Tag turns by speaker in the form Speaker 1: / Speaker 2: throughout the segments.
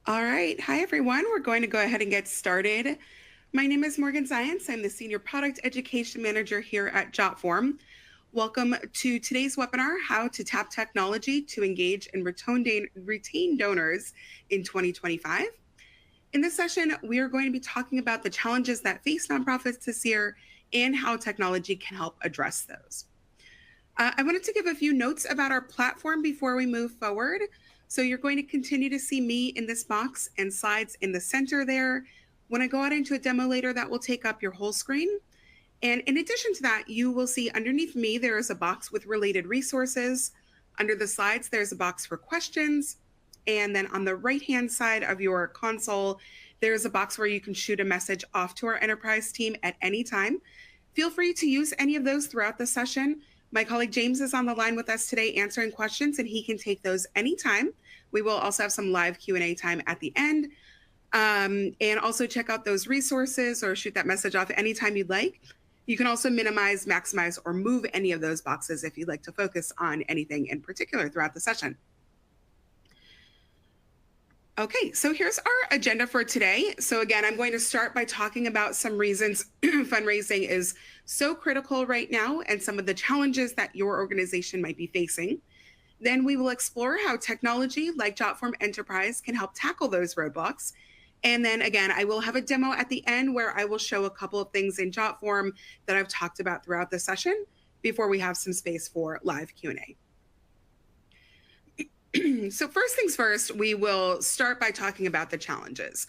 Speaker 1: All right. Hi, everyone. We're going to go ahead and get started. My name is Morgan Zients. I'm the Senior Product Education Manager here at Jotform. Welcome to today's webinar, How to Tap Technology to Engage and Retain Donors in 2025. In this session, we are going to be talking about the challenges that face nonprofits this year and how technology can help address those. I wanted to give a few notes about our platform before we move forward. So you're going to continue to see me in this box and slides in the center there. When I go out into a demo later, that will take up your whole screen. And in addition to that, you will see underneath me, there is a box with related resources. Under the slides, there's a box for questions. And then on the right-hand side of your console, there's a box where you can shoot a message off to our enterprise team at any time. Feel free to use any of those throughout the session. My colleague James is on the line with us today answering questions, and he can take those anytime. We will also have some live Q&A time at the end. And also check out those resources or shoot that message off anytime you'd like. You can also minimize, maximize, or move any of those boxes if you'd like to focus on anything in particular throughout the session. Okay, so here's our agenda for today. So again, I'm going to start by talking about some reasons fundraising is so critical right now and some of the challenges that your organization might be facing. Then we will explore how technology like Jotform Enterprise can help tackle those roadblocks. And then again, I will have a demo at the end where I will show a couple of things in Jotform that I've talked about throughout the session before we have some space for live Q&A. So first things first, we will start by talking about the challenges.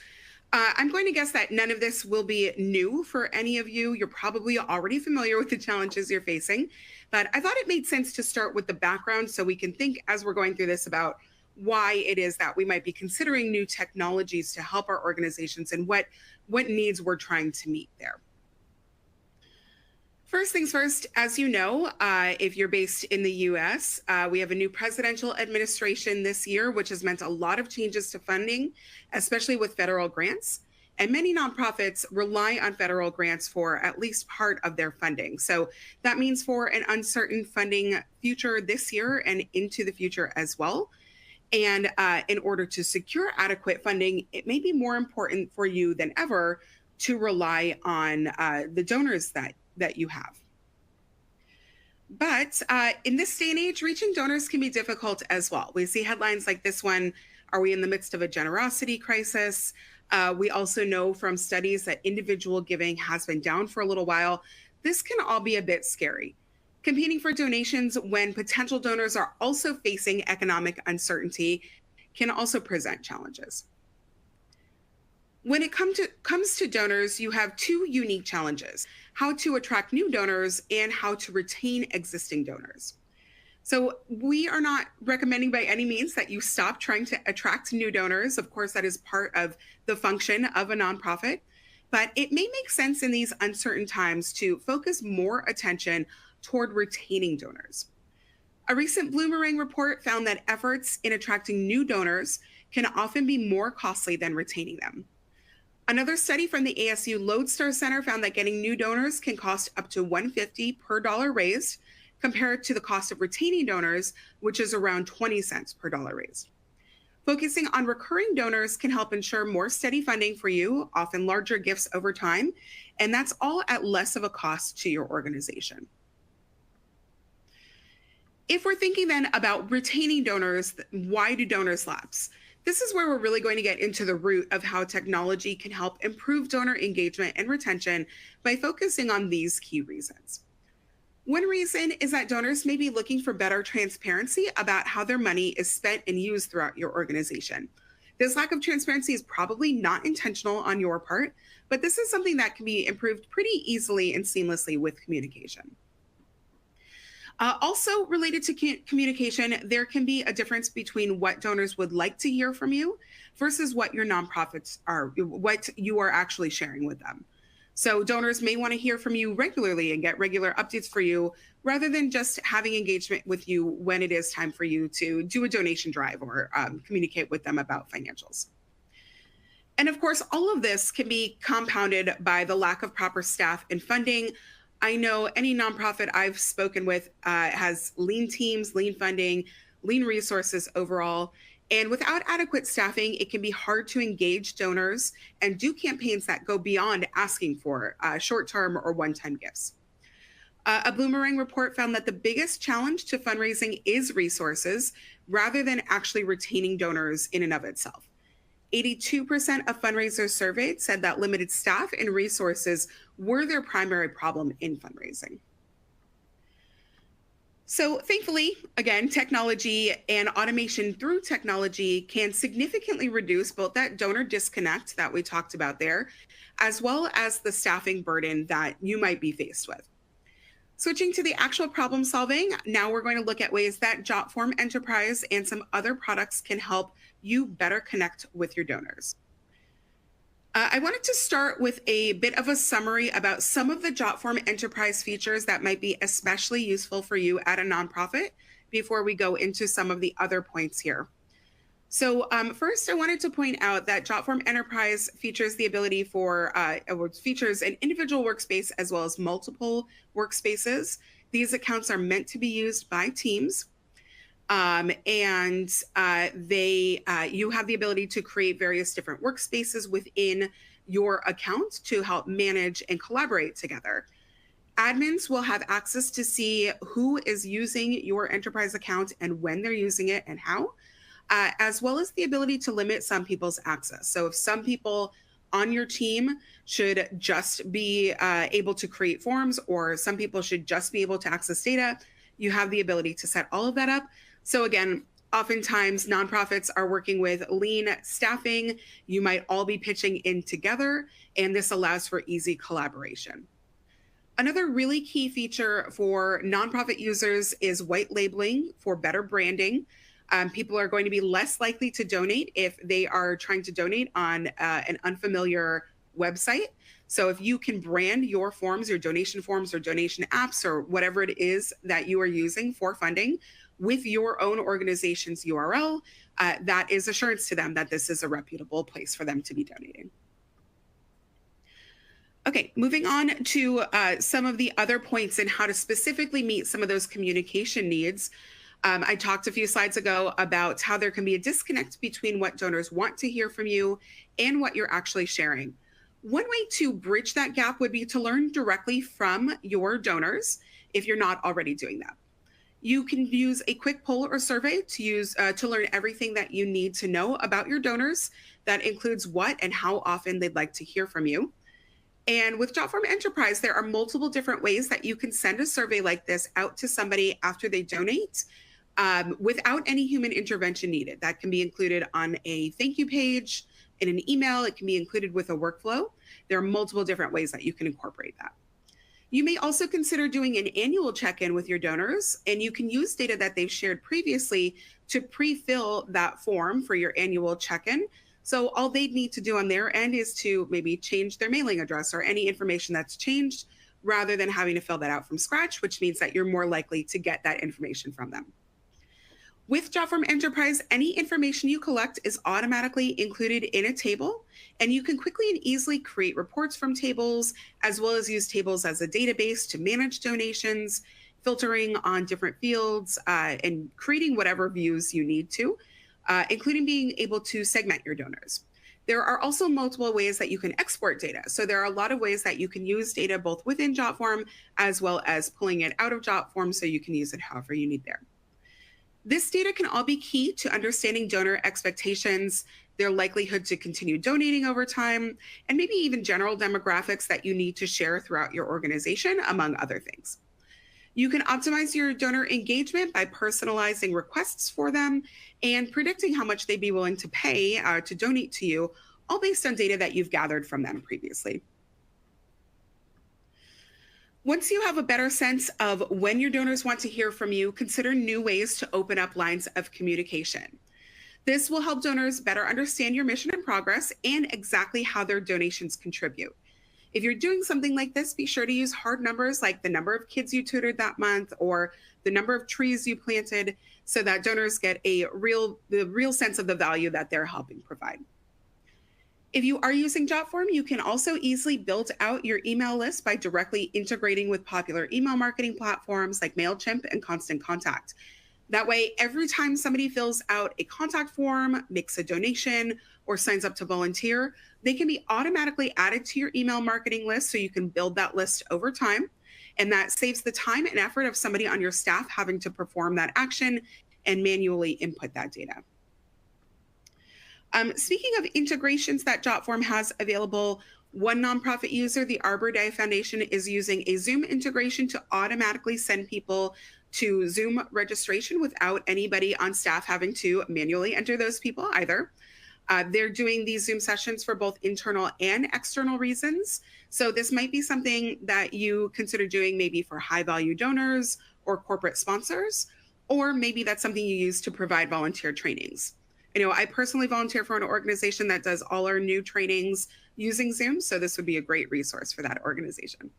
Speaker 1: I'm going to guess that none of this will be new for any of you. You're probably already familiar with the challenges you're facing, but I thought it made sense to start with the background so we can think as we're going through this about why it is that we might be considering new technologies to help our organizations and what needs we're trying to meet there. First things first, as you know, if you're based in the US, we have a new presidential administration this year, which has meant a lot of changes to funding, especially with federal grants. And many nonprofits rely on federal grants for at least part of their funding. So that means for an uncertain funding future this year and into the future as well. And in order to secure adequate funding, it may be more important for you than ever to rely on the donors that you have. But in this day and age, reaching donors can be difficult as well. We see headlines like this one, are we in the midst of a generosity crisis? We also know from studies that individual giving has been down for a little while. This can all be a bit scary. Competing for donations when potential donors are also facing economic uncertainty can also present challenges. When it comes to donors, you have two unique challenges: how to attract new donors and how to retain existing donors. So we are not recommending by any means that you stop trying to attract new donors. Of course, that is part of the function of a nonprofit, but it may make sense in these uncertain times to focus more attention toward retaining donors. A recent Bloomerang report found that efforts in attracting new donors can often be more costly than retaining them. Another study from the ASU Lodestar Center found that getting new donors can cost up to $1.50 per dollar raised, compared to the cost of retaining donors, which is around 20 cents per dollar raised. Focusing on recurring donors can help ensure more steady funding for you, often larger gifts over time, and that's all at less of a cost to your organization. If we're thinking then about retaining donors, why do donors lapse? This is where we're really going to get into the root of how technology can help improve donor engagement and retention by focusing on these key reasons. One reason is that donors may be looking for better transparency about how their money is spent and used throughout your organization. This lack of transparency is probably not intentional on your part, but this is something that can be improved pretty easily and seamlessly with communication. Also related to communication, there can be a difference between what donors would like to hear from you versus what your nonprofits are, what you are actually sharing with them. So donors may want to hear from you regularly and get regular updates for you rather than just having engagement with you when it is time for you to do a donation drive or communicate with them about financials. And of course, all of this can be compounded by the lack of proper staff and funding. I know any nonprofit I've spoken with has lean teams, lean funding, lean resources overall. And without adequate staffing, it can be hard to engage donors and do campaigns that go beyond asking for short term or one time gifts. A Bloomerang report found that the biggest challenge to fundraising is resources rather than actually retaining donors in and of itself. 82% of fundraisers surveyed said that limited staff and resources were their primary problem in fundraising. So, thankfully, again, technology and automation through technology can significantly reduce both that donor disconnect that we talked about there, as well as the staffing burden that you might be faced with. Switching to the actual problem solving, now we're going to look at ways that Jotform Enterprise and some other products can help you better connect with your donors. I wanted to start with a bit of a summary about some of the Jotform Enterprise features that might be especially useful for you at a nonprofit before we go into some of the other points here. So first, I wanted to point out that Jotform Enterprise features the ability features an individual workspace as well as multiple workspaces. These accounts are meant to be used by teams. You have the ability to create various different workspaces within your account to help manage and collaborate together. Admins will have access to see who is using your enterprise account and when they're using it and how, as well as the ability to limit some people's access. So if some people on your team should just be able to create forms, or some people should just be able to access data, you have the ability to set all of that up. So again, oftentimes nonprofits are working with lean staffing. You might all be pitching in together, and this allows for easy collaboration. Another really key feature for nonprofit users is white labeling for better branding. People are going to be less likely to donate if they are trying to donate on an unfamiliar website. So if you can brand your forms, your donation forms or donation apps or whatever it is that you are using for funding with your own organization's URL, that is assurance to them that this is a reputable place for them to be donating. Okay, moving on to some of the other points in how to specifically meet some of those communication needs. I talked a few slides ago about how there can be a disconnect between what donors want to hear from you and what you're actually sharing. One way to bridge that gap would be to learn directly from your donors if you're not already doing that. You can use a quick poll or survey to learn everything that you need to know about your donors. That includes what and how often they'd like to hear from you. And with Jotform Enterprise, there are multiple different ways that you can send a survey like this out to somebody after they donate without any human intervention needed. That can be included on a thank you page, in an email. It can be included with a workflow. There are multiple different ways that you can incorporate that. You may also consider doing an annual check-in with your donors, and you can use data that they've shared previously to pre-fill that form for your annual check-in. So all they'd need to do on their end is to maybe change their mailing address or any information that's changed rather than having to fill that out from scratch, which means that you're more likely to get that information from them. With Jotform Enterprise, any information you collect is automatically included in a table, and you can quickly and easily create reports from tables, as well as use tables as a database to manage donations, filtering on different fields, and creating whatever views you need to, including being able to segment your donors. There are also multiple ways that you can export data. So there are a lot of ways that you can use data both within Jotform as well as pulling it out of Jotform so you can use it however you need there. This data can all be key to understanding donor expectations, their likelihood to continue donating over time, and maybe even general demographics that you need to share throughout your organization, among other things. You can optimize your donor engagement by personalizing requests for them and predicting how much they'd be willing to pay to donate to you, all based on data that you've gathered from them previously. Once you have a better sense of when your donors want to hear from you, consider new ways to open up lines of communication. This will help donors better understand your mission and progress and exactly how their donations contribute. If you're doing something like this, be sure to use hard numbers like the number of kids you tutored that month or the number of trees you planted so that donors get the real sense of the value that they're helping provide. If you are using Jotform, you can also easily build out your email list by directly integrating with popular email marketing platforms like MailChimp and Constant Contact. That way, every time somebody fills out a contact form, makes a donation, or signs up to volunteer, they can be automatically added to your email marketing list so you can build that list over time. And that saves the time and effort of somebody on your staff having to perform that action and manually input that data. Speaking of integrations that Jotform has available, one nonprofit user, the Arbor Day Foundation, is using a Zoom integration to automatically send people to Zoom registration without anybody on staff having to manually enter those people either. They're doing these Zoom sessions for both internal and external reasons. So this might be something that you consider doing maybe for high value donors or corporate sponsors, or maybe that's something you use to provide volunteer trainings. I know I personally volunteer for an organization that does all our new trainings using Zoom, so this would be a great resource for that organization.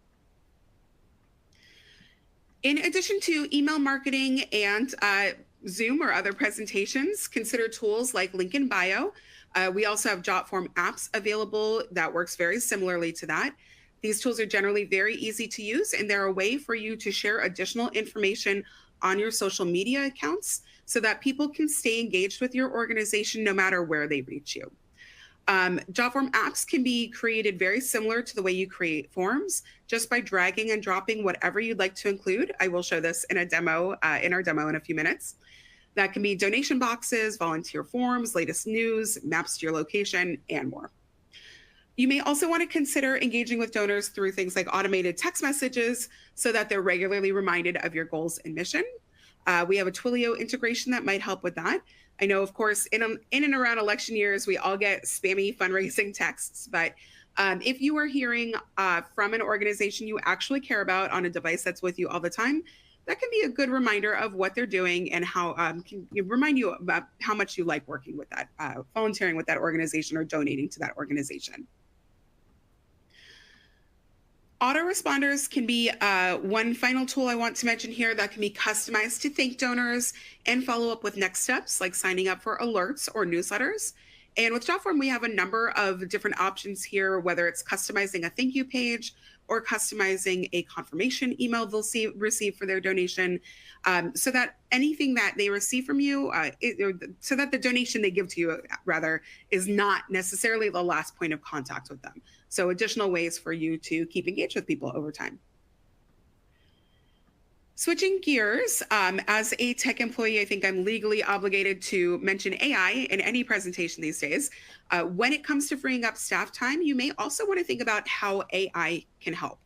Speaker 1: In addition to email marketing and Zoom or other presentations, consider tools like Link in Bio. We also have Jotform apps available that works very similarly to that. These tools are generally very easy to use, and they're a way for you to share additional information on your social media accounts so that people can stay engaged with your organization no matter where they reach you. Jotform apps can be created very similar to the way you create forms, just by dragging and dropping whatever you'd like to include. I will show this in a demo, in our demo in a few minutes. That can be donation boxes, volunteer forms, latest news, maps to your location, and more. You may also want to consider engaging with donors through things like automated text messages so that they're regularly reminded of your goals and mission. We have a Twilio integration that might help with that. I know, of course, in and around election years, we all get spammy fundraising texts, but if you are hearing from an organization you actually care about on a device that's with you all the time, that can be a good reminder of what they're doing and how can remind you about how much you like working with that, volunteering with that organization or donating to that organization. Autoresponders can be one final tool I want to mention here that can be customized to thank donors and follow up with next steps like signing up for alerts or newsletters. And with Jotform, we have a number of different options here, whether it's customizing a thank you page or customizing a confirmation email they'll receive for their donation, so that anything that they receive from you, so that the donation they give to you, rather, is not necessarily the last point of contact with them. So additional ways for you to keep engaged with people over time. Switching gears, as a tech employee, I think I'm legally obligated to mention AI in any presentation these days. When it comes to freeing up staff time, you may also want to think about how AI can help.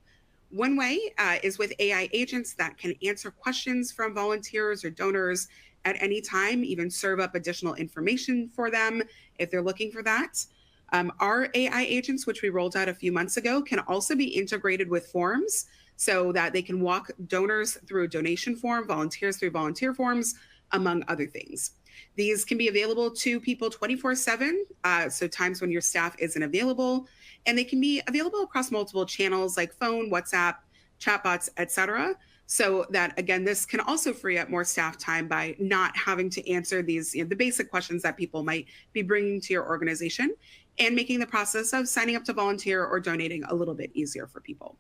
Speaker 1: One way is with AI agents that can answer questions from volunteers or donors at any time, even serve up additional information for them if they're looking for that. Our AI agents, which we rolled out a few months ago, can also be integrated with forms so that they can walk donors through a donation form, volunteers through volunteer forms, among other things. These can be available to people 24/7, so times when your staff isn't available, and they can be available across multiple channels like phone, WhatsApp, chatbots, etc. So that, again, this can also free up more staff time by not having to answer these, the basic questions that people might be bringing to your organization, and making the process of signing up to volunteer or donating a little bit easier for people.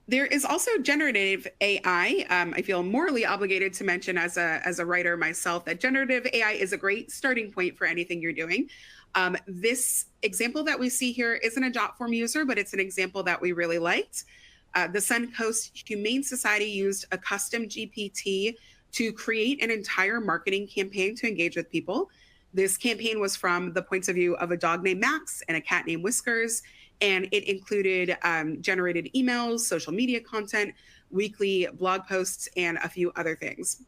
Speaker 1: There is also generative AI. I feel morally obligated to mention as a writer myself that generative AI is a great starting point for anything you're doing. This example that we see here isn't a Jotform user, but it's an example that we really liked. The Suncoast Humane Society used a custom GPT to create an entire marketing campaign to engage with people. This campaign was from the points of view of a dog named Max and a cat named Whiskers, and it included generated emails, social media content, weekly blog posts, and a few other things.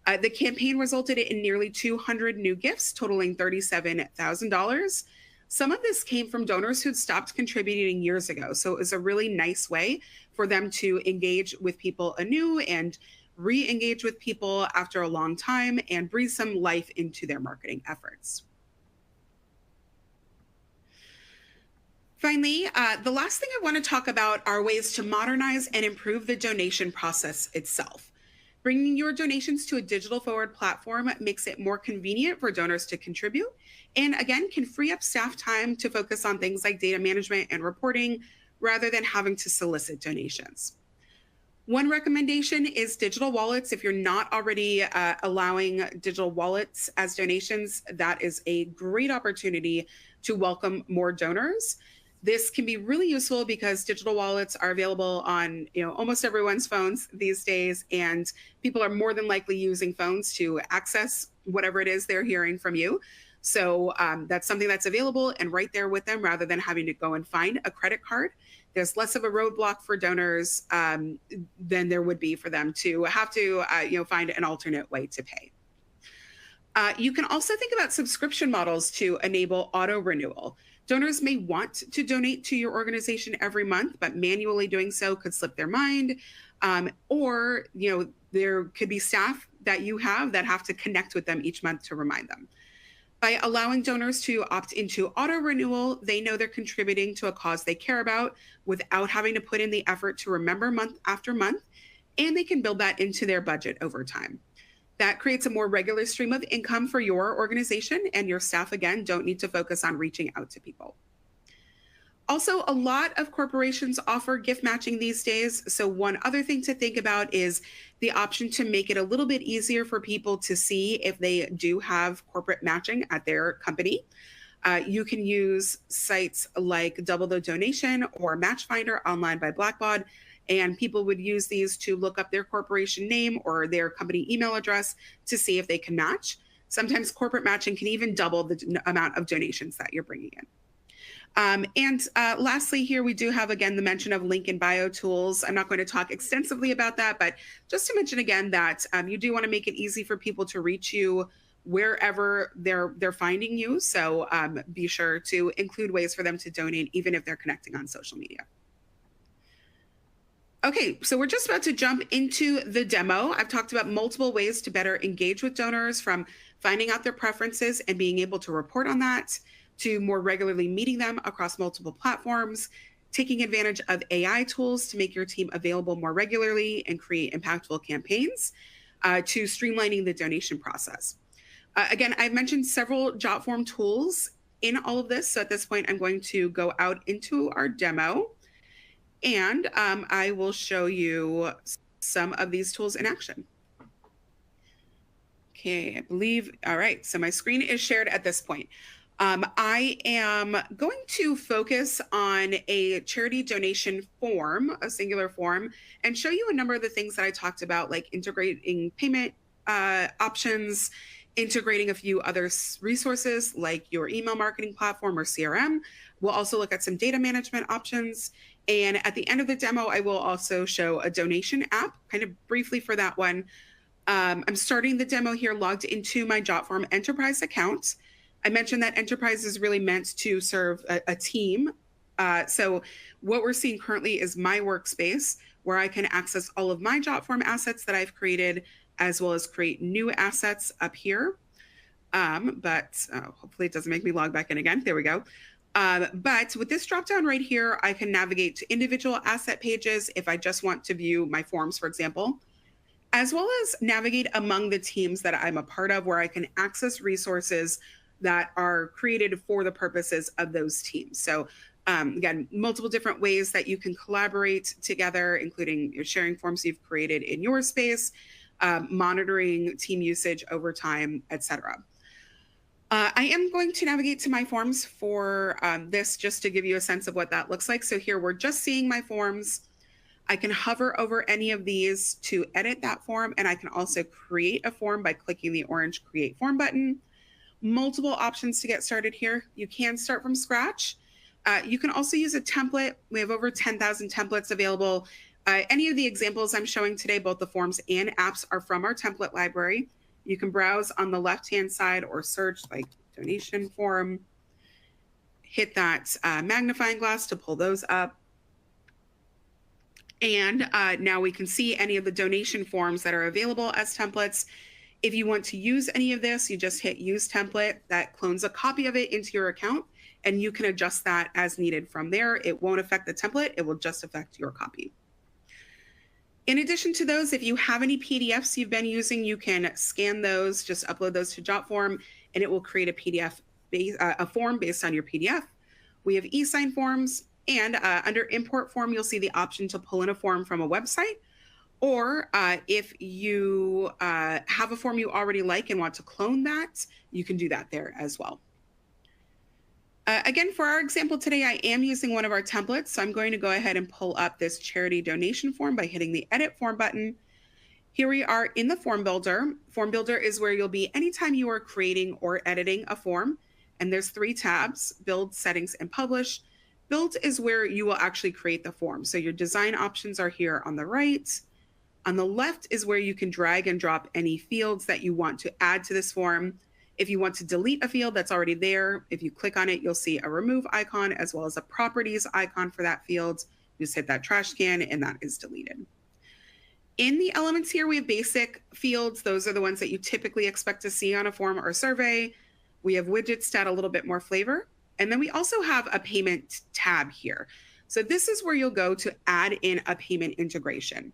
Speaker 1: The campaign resulted in nearly 200 new gifts, totaling $37,000. Some of this came from donors who'd stopped contributing years ago, so it was a really nice way for them to engage with people anew and re-engage with people after a long time and breathe some life into their marketing efforts. Finally, the last thing I want to talk about are ways to modernize and improve the donation process itself. Bringing your donations to a digital forward platform makes it more convenient for donors to contribute, and again, can free up staff time to focus on things like data management and reporting rather than having to solicit donations. One recommendation is digital wallets. If you're not already allowing digital wallets as donations, that is a great opportunity to welcome more donors. This can be really useful because digital wallets are available on, almost everyone's phones these days, and people are more than likely using phones to access whatever it is they're hearing from you. So that's something that's available and right there with them, rather than having to go and find a credit card. There's less of a roadblock for donors than there would be for them to have to, find an alternate way to pay. You can also think about subscription models to enable auto renewal. Donors may want to donate to your organization every month, but manually doing so could slip their mind. Or, there could be staff that you have that have to connect with them each month to remind them. By allowing donors to opt into auto renewal, they know they're contributing to a cause they care about without having to put in the effort to remember month after month, and they can build that into their budget over time. That creates a more regular stream of income for your organization, and your staff, again, don't need to focus on reaching out to people. Also, a lot of corporations offer gift matching these days. So, one other thing to think about is the option to make it a little bit easier for people to see if they do have corporate matching at their company. You can use sites like Double the Donation or Match Finder online by Blackbaud, and people would use these to look up their corporation name or their company email address to see if they can match. Sometimes corporate matching can even double the amount of donations that you're bringing in. And lastly, here we do have, again, the mention of link in bio tools. I'm not going to talk extensively about that, but just to mention again that you do want to make it easy for people to reach you wherever they're finding you. So be sure to include ways for them to donate, even if they're connecting on social media. Okay, so we're just about to jump into the demo. I've talked about multiple ways to better engage with donors, from finding out their preferences and being able to report on that, to more regularly meeting them across multiple platforms, taking advantage of AI tools to make your team available more regularly and create impactful campaigns, to streamlining the donation process. Again, I've mentioned several Jotform tools in all of this. So at this point, I'm going to go out into our demo, and I will show you some of these tools in action. Okay, I believe, all right, so my screen is shared at this point. I am going to focus on a charity donation form, a singular form, and show you a number of the things that I talked about, like integrating payment options, integrating a few other resources like your email marketing platform or CRM. We'll also look at some data management options. And at the end of the demo, I will also show a donation app, kind of briefly for that one. I'm starting the demo here logged into my Jotform Enterprise account. I mentioned that Enterprise is really meant to serve a team. So what we're seeing currently is my workspace, where I can access all of my Jotform assets that I've created, as well as create new assets up here. But hopefully it doesn't make me log back in again. There we go. But with this dropdown right here, I can navigate to individual asset pages if I just want to view my forms, for example, as well as navigate among the teams that I'm a part of, where I can access resources that are created for the purposes of those teams. So again, multiple different ways that you can collaborate together, including your sharing forms you've created in your space, monitoring team usage over time, etc. I am going to navigate to my forms for this, just to give you a sense of what that looks like. So here we're just seeing my forms. I can hover over any of these to edit that form, and I can also create a form by clicking the orange Create Form button. Multiple options to get started here. You can start from scratch. You can also use a template. We have over 10,000 templates available. Any of the examples I'm showing today, both the forms and apps, are from our template library. You can browse on the left-hand side or search like donation form. Hit that magnifying glass to pull those up. And now we can see any of the donation forms that are available as templates. If you want to use any of this, you just hit Use Template. That clones a copy of it into your account, and you can adjust that as needed from there. It won't affect the template. It will just affect your copy. In addition to those, if you have any PDFs you've been using, you can scan those, just upload those to Jotform, and it will create a PDF, a form based on your PDF. We have e-sign forms, and under Import Form, you'll see the option to pull in a form from a website. Or if you have a form you already like and want to clone that, you can do that there as well. Again, for our example today, I am using one of our templates. So I'm going to go ahead and pull up this charity donation form by hitting the edit form button. Here we are in the form builder. Form builder is where you'll be anytime you are creating or editing a form. And there's 3 tabs: build, settings, and publish. Build is where you will actually create the form. So your design options are here on the right. On the left is where you can drag and drop any fields that you want to add to this form. If you want to delete a field that's already there, if you click on it, you'll see a remove icon as well as a properties icon for that field. You just hit that trash can and that is deleted. In the elements here, we have basic fields. Those are the ones that you typically expect to see on a form or survey. We have widgets to add a little bit more flavor. And then we also have a payment tab here. So this is where you'll go to add in a payment integration.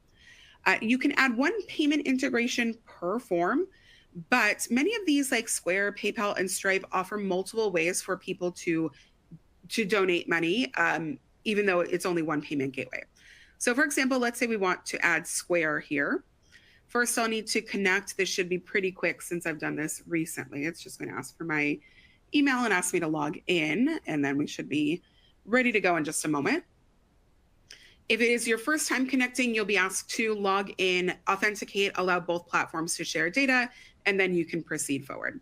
Speaker 1: You can add one payment integration per form, but many of these like Square, PayPal, and Stripe offer multiple ways for people to donate money, even though it's only one payment gateway. So for example, let's say we want to add Square here. First, I'll need to connect. This should be pretty quick since I've done this recently. It's just going to ask for my email and ask me to log in, and then we should be ready to go in just a moment. If it is your first time connecting, you'll be asked to log in, authenticate, allow both platforms to share data, and then you can proceed forward.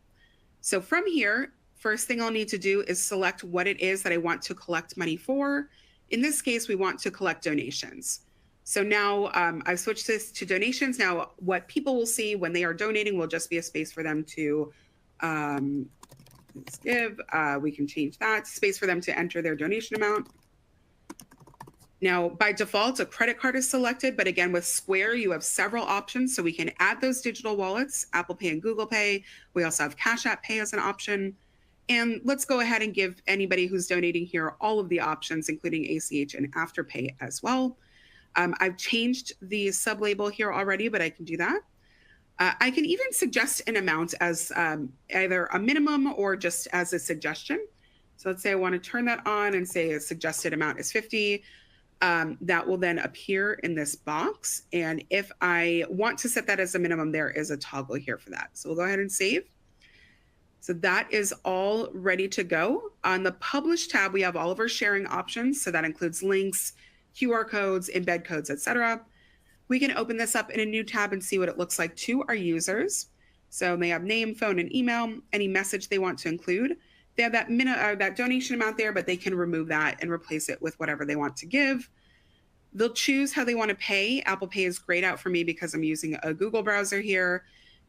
Speaker 1: So from here, first thing I'll need to do is select what it is that I want to collect money for. In this case, we want to collect donations. So now I've switched this to donations. Now, what people will see when they are donating will just be a space for them to give. We can change that, space for them to enter their donation amount. Now, by default, a credit card is selected, but again, with Square, you have several options. So we can add those digital wallets, Apple Pay and Google Pay. We also have Cash App Pay as an option. And let's go ahead and give anybody who's donating here all of the options, including ACH and Afterpay as well. I've changed the sub-label here already, but I can do that. I can even suggest an amount as either a minimum or just as a suggestion. So let's say I want to turn that on and say a suggested amount is 50. That will then appear in this box. And if I want to set that as a minimum, there is a toggle here for that. So we'll go ahead and save. So that is all ready to go. On the Publish tab, we have all of our sharing options. So that includes links, QR codes, embed codes, etc. We can open this up in a new tab and see what it looks like to our users. So they have name, phone, and email, any message they want to include. They have that donation amount there, but they can remove that and replace it with whatever they want to give. They'll choose how they want to pay. Apple Pay is grayed out for me because I'm using a Google browser here.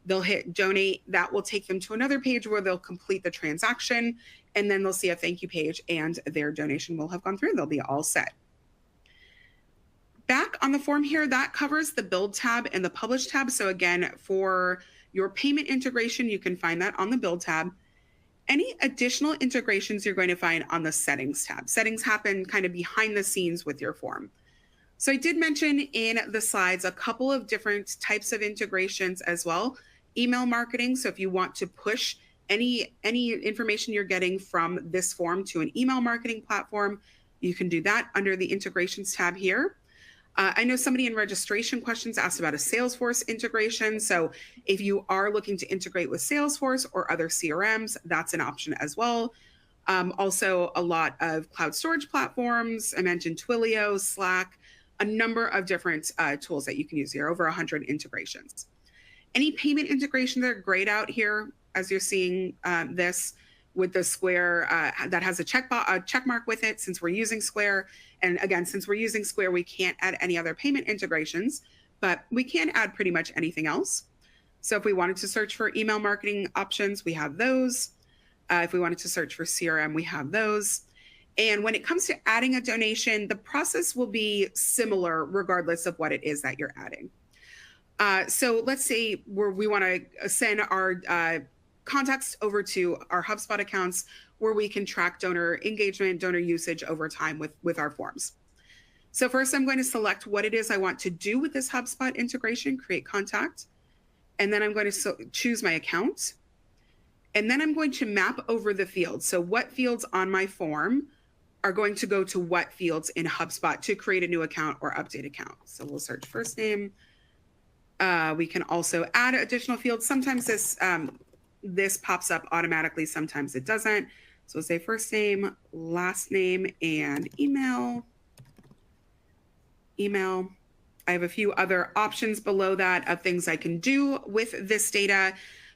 Speaker 1: They'll hit donate. That will take them to another page where they'll complete the transaction, and then they'll see a thank you page, and their donation will have gone through. They'll be all set. Back on the form here, that covers the Build tab and the Publish tab. So again, for your payment integration, you can find that on the Build tab. Any additional integrations you're going to find on the Settings tab. Settings happen kind of behind the scenes with your form. So I did mention in the slides a couple of different types of integrations as well. Email marketing. So if you want to push any information you're getting from this form to an email marketing platform, you can do that under the Integrations tab here. I know somebody in registration questions asked about a Salesforce integration. So if you are looking to integrate with Salesforce or other CRMs, that's an option as well. Also, a lot of cloud storage platforms. I mentioned Twilio, Slack, a number of different tools that you can use here, over 100 integrations. Any payment integrations that are grayed out here, as you're seeing this with the Square that has a check mark with it, since we're using Square. And again, since we're using Square, we can't add any other payment integrations, but we can add pretty much anything else. So if we wanted to search for email marketing options, we have those. If we wanted to search for CRM, we have those. And when it comes to adding a donation, the process will be similar regardless of what it is that you're adding. So let's say we want to send our contacts over to our HubSpot accounts where we can track donor engagement, donor usage over time with our forms. So first, I'm going to select what it is I want to do with this HubSpot integration, create contact. And then I'm going to choose my account. And then I'm going to map over the fields. So what fields on my form are going to go to what fields in HubSpot to create a new account or update account. So we'll search first name, We can also add additional fields. Sometimes this pops up automatically, sometimes it doesn't. So we'll say first name, last name, and email. Email. I have a few other options below that of things I can do with this data.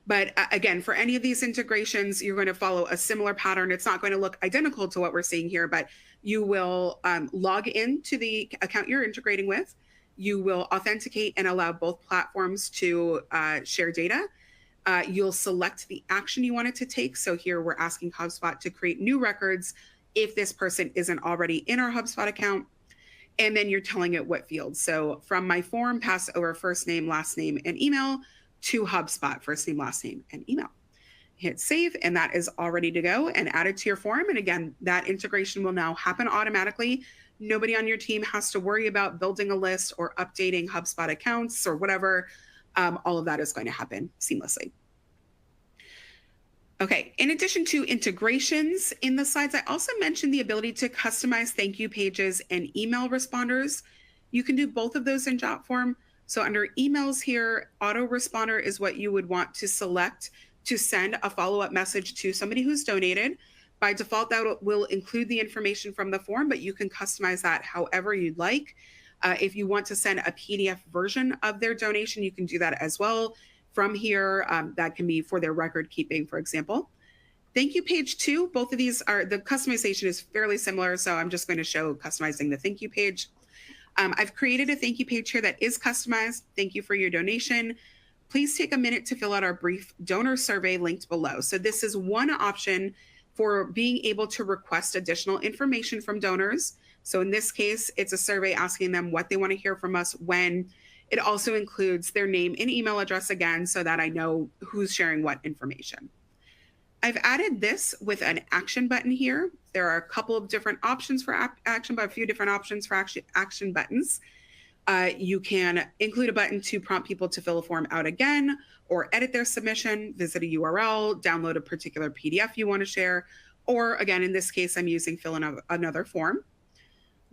Speaker 1: But again, for any of these integrations, you're going to follow a similar pattern. It's not going to look identical to what we're seeing here, but you will log into the account you're integrating with. You will authenticate and allow both platforms to share data. You'll select the action you want it to take. So here we're asking HubSpot to create new records if this person isn't already in our HubSpot account. And then you're telling it what field. So from my form, pass over first name, last name, and email to HubSpot, first name, last name, and email. Hit save, and that is all ready to go and add it to your form. And again, that integration will now happen automatically. Nobody on your team has to worry about building a list or updating HubSpot accounts or whatever. All of that is going to happen seamlessly. Okay, in addition to integrations in the slides, I also mentioned the ability to customize thank you pages and email responders. You can do both of those in Jotform. So under emails here, autoresponder is what you would want to select to send a follow-up message to somebody who's donated. By default, that will include the information from the form, but you can customize that however you'd like. If you want to send a PDF version of their donation, you can do that as well. From here, that can be for their record keeping, for example. Thank you page 2, both of these are, the customization is fairly similar, so I'm just going to show customizing the thank you page. I've created a thank you page here that is customized. Thank you for your donation. Please take a minute to fill out our brief donor survey linked below. So this is one option for being able to request additional information from donors. So in this case, it's a survey asking them what they want to hear from us when. It also includes their name and email address again, so that I know who's sharing what information. I've added this with an action button here. There are a couple of different options for action, but a few different options for action buttons. You can include a button to prompt people to fill a form out again, or edit their submission, visit a URL, download a particular PDF you want to share, or again, in this case, I'm using fill another form.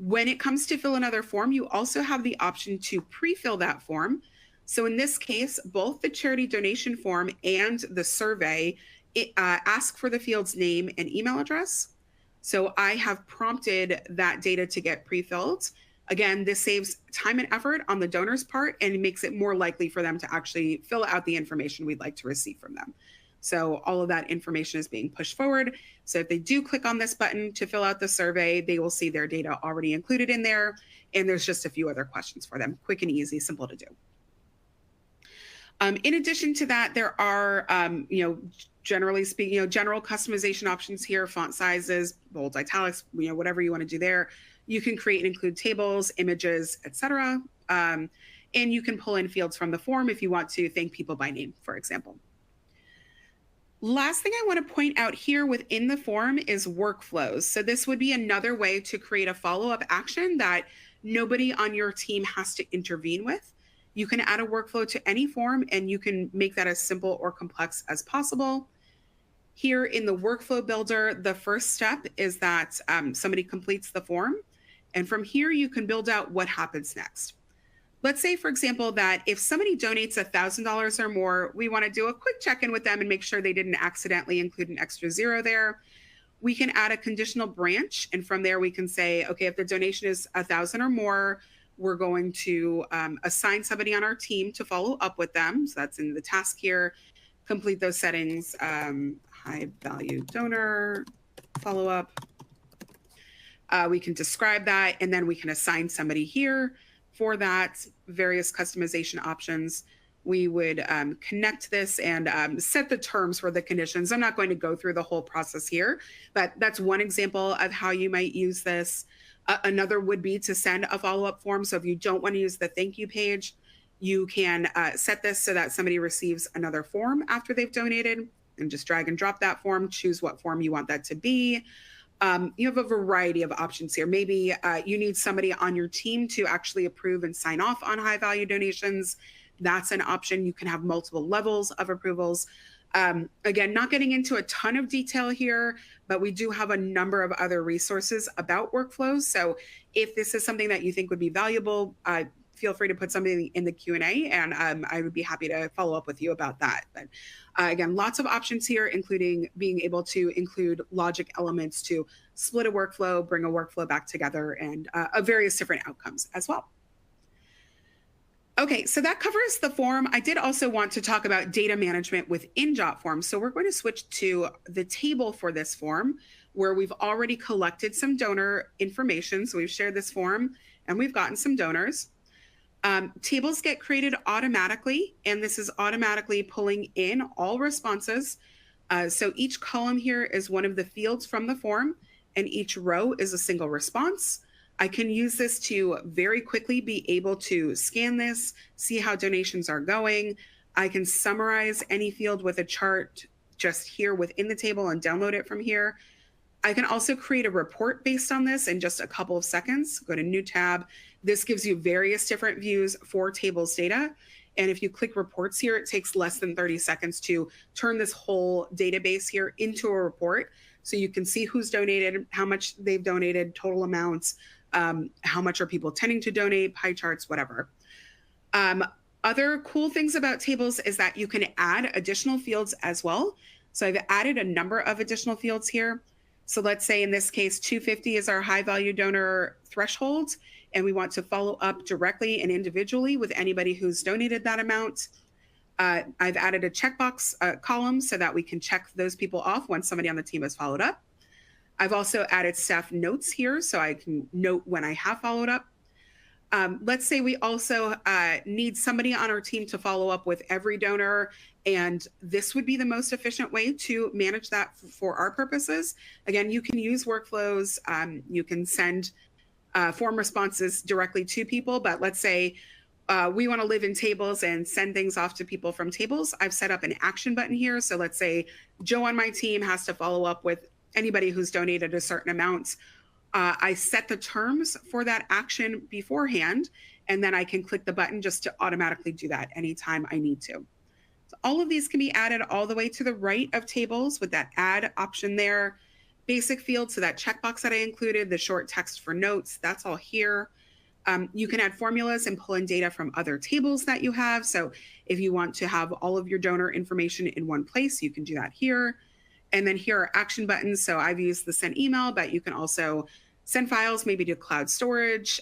Speaker 1: When it comes to fill another form, you also have the option to pre-fill that form. So in this case, both the charity donation form and the survey ask for the field's name and email address. So I have prompted that data to get pre-filled. Again, this saves time and effort on the donor's part and makes it more likely for them to actually fill out the information we'd like to receive from them. So all of that information is being pushed forward. So if they do click on this button to fill out the survey, they will see their data already included in there. And there's just a few other questions for them. Quick and easy, simple to do. In addition to that, there are, generally speaking, general customization options here, font sizes, bold, italics, whatever you want to do there. You can create and include tables, images, etc. And you can pull in fields from the form if you want to thank people by name, for example. Last thing I want to point out here within the form is workflows. So this would be another way to create a follow-up action that nobody on your team has to intervene with. You can add a workflow to any form and you can make that as simple or complex as possible. Here in the workflow builder, the first step is that somebody completes the form. And from here, you can build out what happens next. Let's say, for example, that if somebody donates $1,000 or more, we want to do a quick check-in with them and make sure they didn't accidentally include an extra zero there. We can add a conditional branch, and from there we can say, okay, if the donation is 1,000 or more, we're going to assign somebody on our team to follow up with them. So that's in the task here. Complete those settings, high value donor, follow up. We can describe that, and then we can assign somebody here. For that, various customization options. We would connect this and set the terms for the conditions. I'm not going to go through the whole process here, but that's one example of how you might use this. Another would be to send a follow-up form. So if you don't want to use the thank you page, you can set this so that somebody receives another form after they've donated, and just drag and drop that form, choose what form you want that to be. You have a variety of options here. Maybe you need somebody on your team to actually approve and sign off on high value donations. That's an option. You can have multiple levels of approvals. Again, not getting into a ton of detail here, but we do have a number of other resources about workflows. So if this is something that you think would be valuable, feel free to put something in the Q&A, and I would be happy to follow up with you about that. But again, lots of options here, including being able to include logic elements to split a workflow, bring a workflow back together, and various different outcomes as well. Okay, so that covers the form. I did also want to talk about data management within Jotform. So we're going to switch to the table for this form, where we've already collected some donor information. So we've shared this form and we've gotten some donors. Tables get created automatically, and this is automatically pulling in all responses. So each column here is one of the fields from the form, and each row is a single response. I can use this to very quickly be able to scan this, see how donations are going. I can summarize any field with a chart just here within the table and download it from here. I can also create a report based on this in just a couple of seconds. Go to New tab. This gives you various different views for tables data. And if you click reports here, it takes less than 30 seconds to turn this whole database here into a report. So you can see who's donated, how much they've donated, total amounts, how much are people tending to donate, pie charts, whatever. Other cool things about tables is that you can add additional fields as well. So I've added a number of additional fields here. So let's say in this case, 250 is our high value donor threshold, and we want to follow up directly and individually with anybody who's donated that amount. I've added a checkbox column so that we can check those people off once somebody on the team has followed up. I've also added staff notes here so I can note when I have followed up. Let's say we also need somebody on our team to follow up with every donor, and this would be the most efficient way to manage that for our purposes. Again, you can use workflows, you can send form responses directly to people, but let's say we want to live in tables and send things off to people from tables. I've set up an action button here. So let's say Joe on my team has to follow up with anybody who's donated a certain amount. I set the terms for that action beforehand, and then I can click the button just to automatically do that anytime I need to. So all of these can be added all the way to the right of tables with that add option there. Basic fields, so that checkbox that I included, the short text for notes, that's all here. You can add formulas and pull in data from other tables that you have. So if you want to have all of your donor information in one place, you can do that here. And then here are action buttons. So I've used the send email, but you can also send files, maybe to cloud storage,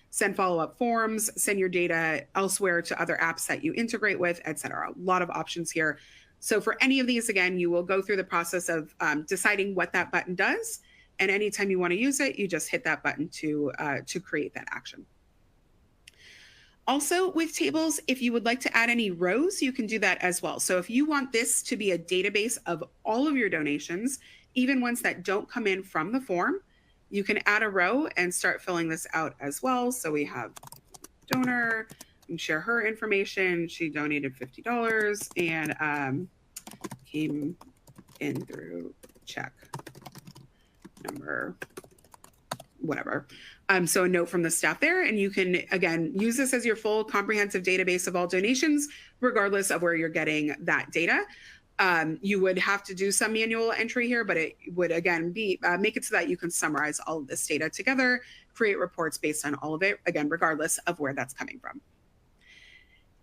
Speaker 1: send follow-up forms, send your data elsewhere to other apps that you integrate with, et cetera. A lot of options here. So for any of these, again, you will go through the process of deciding what that button does. And anytime you want to use it, you just hit that button to create that action. Also with tables, if you would like to add any rows, you can do that as well. So if you want this to be a database of all of your donations, even ones that don't come in from the form, you can add a row and start filling this out as well. So we have donor, and share her information. She donated $50 and came in through check number, whatever. So a note from the staff there, and you can, again, use this as your full comprehensive database of all donations, regardless of where you're getting that data. You would have to do some manual entry here, but it would, again, be make it so that you can summarize all of this data together, create reports based on all of it, again, regardless of where that's coming from.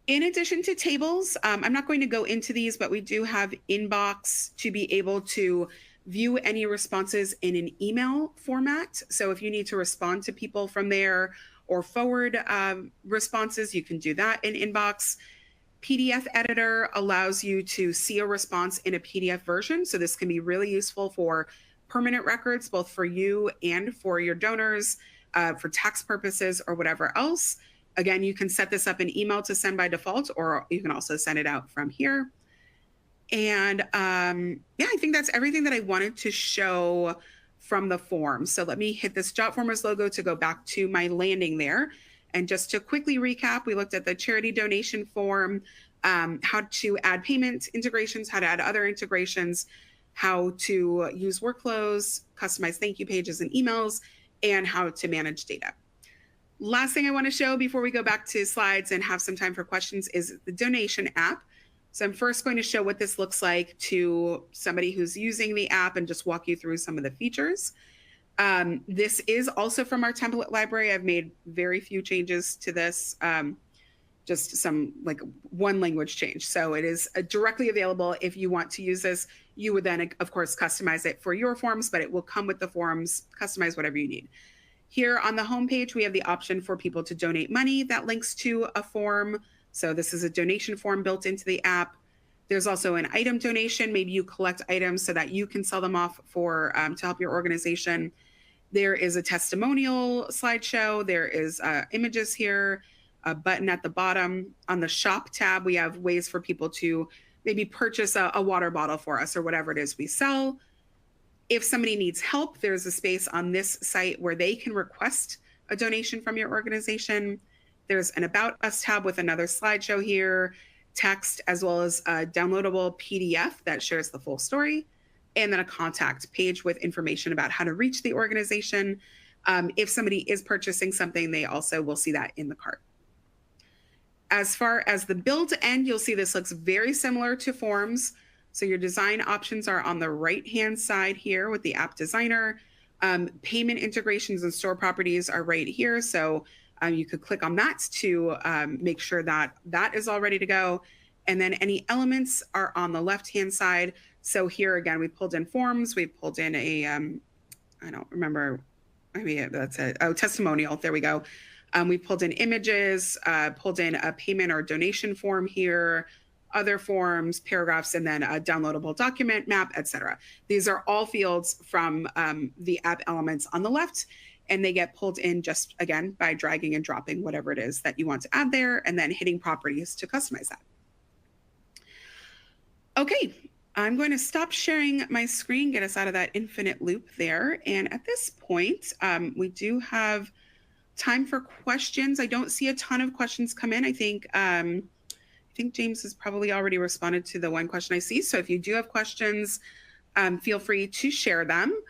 Speaker 1: In addition to tables, I'm not going to go into these, but we do have Inbox to be able to view any responses in an email format. So if you need to respond to people from there or forward responses, you can do that in Inbox. PDF editor allows you to see a response in a PDF version. So this can be really useful for permanent records, both for you and for your donors, for tax purposes or whatever else. Again, you can set this up in email to send by default, or you can also send it out from here. And yeah, I think that's everything that I wanted to show from the form. So let me hit this Jotformers logo to go back to my landing there. And just to quickly recap, we looked at the charity donation form, how to add payment integrations, how to add other integrations, how to use workflows, customize thank you pages and emails, and how to manage data. Last thing I want to show before we go back to slides and have some time for questions is the donation app. So I'm first going to show what this looks like to somebody who's using the app and just walk you through some of the features. This is also from our template library. I've made very few changes to this, just some like one language change. So it is directly available. If you want to use this, you would then, of course, customize it for your forms, but it will come with the forms, customize whatever you need. Here on the homepage, we have the option for people to donate money that links to a form. So this is a donation form built into the app. There's also an item donation. Maybe you collect items so that you can sell them off for to help your organization. There is a testimonial slideshow. There is images here, a button at the bottom. On the shop tab, we have ways for people to maybe purchase a water bottle for us or whatever it is we sell. If somebody needs help, there's a space on this site where they can request a donation from your organization. There's an About Us tab with another slideshow here, text, as well as a downloadable PDF that shares the full story, and then a contact page with information about how to reach the organization. If somebody is purchasing something, they also will see that in the cart. As far as the build end, you'll see this looks very similar to forms. So your design options are on the right-hand side here with the app designer. Payment integrations and store properties are right here. So you could click on that to make sure that that is all ready to go. And then any elements are on the left-hand side. So here again, we pulled in forms. We pulled in a, I don't remember, maybe that's a testimonial. There we go. We pulled in images, pulled in a payment or donation form here, other forms, paragraphs, and then a downloadable document, map, etc. These are all fields from the app elements on the left, and they get pulled in just, again, by dragging and dropping whatever it is that you want to add there, and then hitting properties to customize that. Okay, I'm going to stop sharing my screen, get us out of that infinite loop there. And at this point, we do have time for questions. I don't see a ton of questions come in. I think James has probably already responded to the one question I see. So if you do have questions, feel free to share them.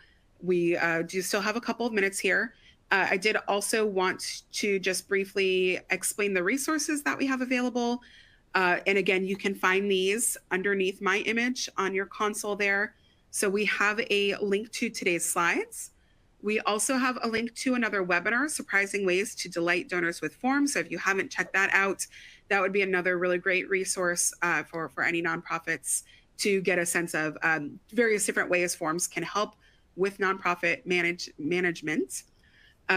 Speaker 1: We do still have a couple of minutes here. I did also want to just briefly explain the resources that we have available. And again, you can find these underneath my image on your console there. So we have a link to today's slides. We also have a link to another webinar, Surprising Ways to Delight Donors with Forms. So if you haven't checked that out, that would be another really great resource for any nonprofits to get a sense of various different ways forms can help with nonprofit management.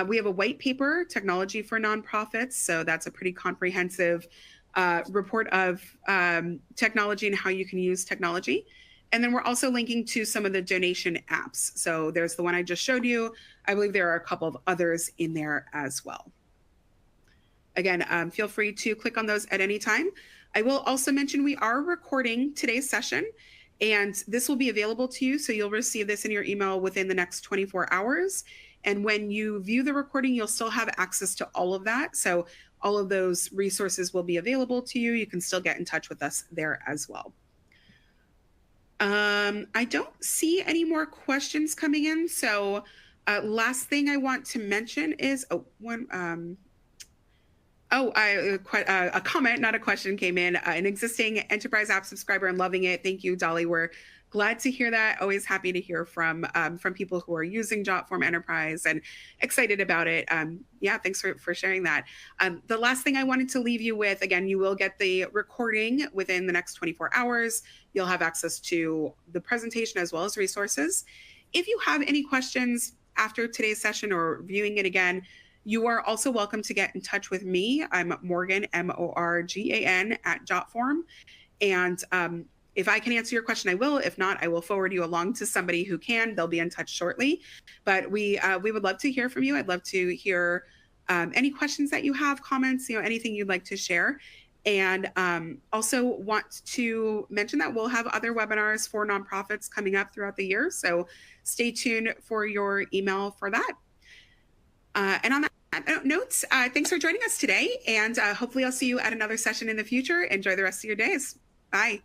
Speaker 1: We have a white paper, Technology for Nonprofits. So that's a pretty comprehensive report of technology and how you can use technology. And then we're also linking to some of the donation apps. So there's the one I just showed you. I believe there are a couple of others in there as well. Again, feel free to click on those at any time. I will also mention we are recording today's session, and this will be available to you. So you'll receive this in your email within the next 24 hours. And when you view the recording, you'll still have access to all of that. So all of those resources will be available to you. You can still get in touch with us there as well. I don't see any more questions coming in. So last thing I want to mention is a comment, not a question, came in. An existing enterprise app subscriber and loving it. Thank you, Dolly. We're glad to hear that. Always happy to hear from people who are using Jotform Enterprise and excited about it. Yeah, thanks for sharing that. The last thing I wanted to leave you with, again, you will get the recording within the next 24 hours. You'll have access to the presentation as well as resources. If you have any questions after today's session or viewing it again, you are also welcome to get in touch with me. I'm Morgan, Morgan, at Jotform. And if I can answer your question, I will. If not, I will forward you along to somebody who can. They'll be in touch shortly. But we would love to hear from you. I'd love to hear any questions that you have, comments, anything you'd like to share. And also want to mention that we'll have other webinars for nonprofits coming up throughout the year. So stay tuned for your email for that. And on that note, thanks for joining us today. And hopefully I'll see you at another session in the future. Enjoy the rest of your days. Bye.